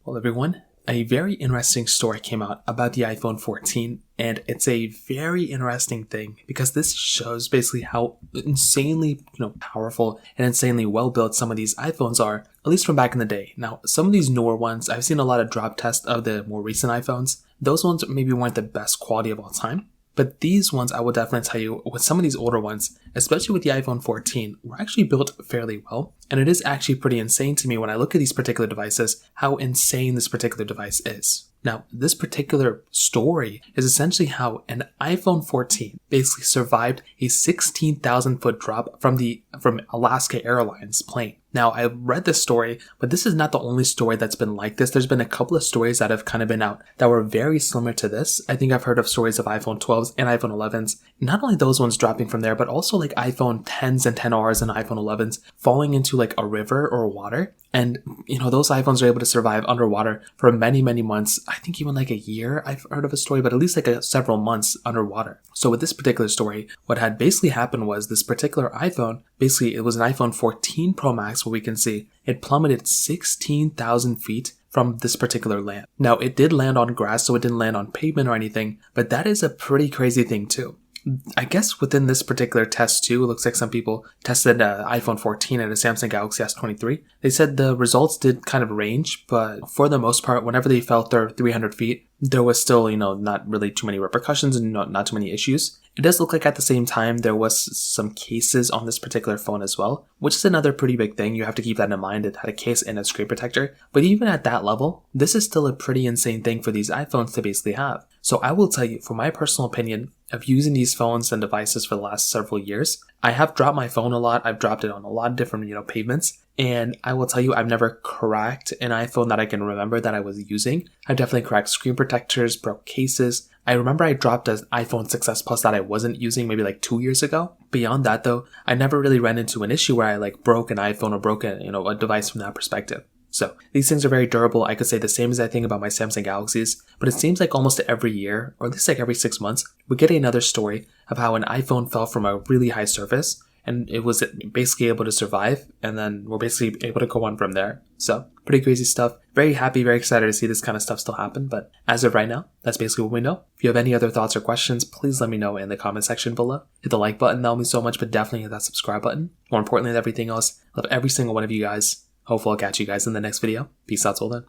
Well, everyone, a very interesting story came out about the iPhone 14, and it's a very interesting thing because this shows basically how insanely, powerful and insanely well built some of these iPhones are, at least from back in the day. Now, some of these newer ones, I've seen a lot of drop tests of the more recent iPhones. Those ones maybe weren't the best quality of all time. But these ones, I will definitely tell you, with some of these older ones, especially with the iPhone 14, were actually built fairly well. And it is actually pretty insane to me when I look at these particular devices, how insane this particular device is. Now, this particular story is essentially how an iPhone 14 basically survived a 16,000 foot drop from Alaska Airlines plane. Now, I read this story, but this is not the only story that's been like this. There's been a couple of stories that have kind of been out that were very similar to this. I think I've heard of stories of iPhone 12s and iPhone 11s. Not only those ones dropping from there, but also like iPhone 10s and 10Rs and iPhone 11s falling into like a river or water. And, those iPhones are able to survive underwater for many, many months. I think even like a year, I've heard of a story, but at least like several months underwater. So with this particular story, what had basically happened was this particular iPhone, basically it was an iPhone 14 Pro Max, what we can see, it plummeted 16,000 feet from this particular land. Now, it did land on grass, so it didn't land on pavement or anything, but that is a pretty crazy thing too. I guess within this particular test too, it looks like some people tested an iPhone 14 and a Samsung Galaxy S23. They said the results did kind of range, but for the most part, whenever they fell through 300 feet, there was still, not really too many repercussions and not too many issues. It does look like at the same time there was some cases on this particular phone as well, which is another pretty big thing. You have to keep that in mind. It had a case and a screen protector. But even at that level, this is still a pretty insane thing for these iPhones to basically have. So I will tell you, from my personal opinion of using these phones and devices for the last several years, I have dropped my phone a lot. I've dropped it on a lot of different, pavements. And I will tell you, I've never cracked an iPhone that I can remember that I was using. I've definitely cracked screen protectors, broke cases. I remember I dropped an iPhone 6s Plus that I wasn't using maybe like 2 years ago. Beyond that though, I never really ran into an issue where I broke an iPhone or broke a device from that perspective. So these things are very durable. I could say the same as I think about my Samsung Galaxies, but it seems like almost every year, or at least like every 6 months, we get another story of how an iPhone fell from a really high surface and it was basically able to survive, and then we're basically able to go on from there. So pretty crazy stuff. Very happy, very excited to see this kind of stuff still happen, but as of right now, that's basically what we know. If you have any other thoughts or questions, please let me know in the comment section below. Hit the like button, that'll mean so much, but definitely hit that subscribe button. More importantly than everything else, I love every single one of you guys. Hopefully I'll catch you guys in the next video. Peace out till then.